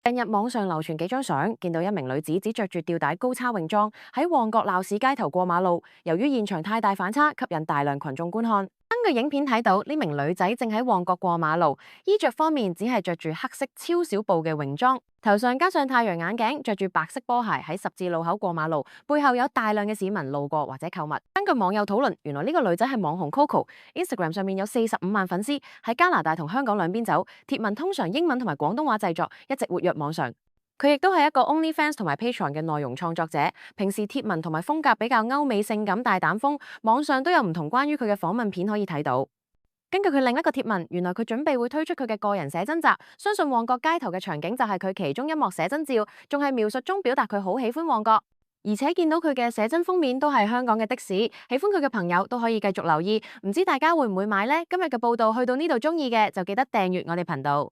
近日網上流傳幾張相，見到一名女子只着住吊帶高叉泳裝喺旺角鬧市街頭過馬路，由於現場太大反差，吸引大量群眾觀看。根據影片睇到，呢名女仔正喺旺角過馬路，衣着方面只係着住黑色超小布嘅泳裝，頭上加上太陽眼鏡，着住白色波鞋喺十字路口過馬路，背後有大量嘅市民路過或者購物。根據網友討論，原來呢個女仔係網紅 Coco，Instagram 上面有45萬粉絲，喺加拿大同香港兩邊走，貼文通常英文同埋廣東話製作，一直活躍網上。佢亦都係一個 OnlyFans 同埋 Patreon 嘅內容創作者，平時貼文同埋風格比較歐美性感大膽風，網上都有唔同關於佢嘅訪問片可以睇到。根據佢另一個貼文，原來佢準備會推出佢嘅個人寫真集，相信旺角街頭嘅場景就係佢其中一幕寫真照，仲係描述中表達佢好喜歡旺角，而且見到佢嘅寫真封面都係香港嘅的士，喜歡佢嘅朋友都可以繼續留意，唔知大家會唔會買呢？今日嘅報道去到呢度，中意嘅就記得訂閱我哋頻道。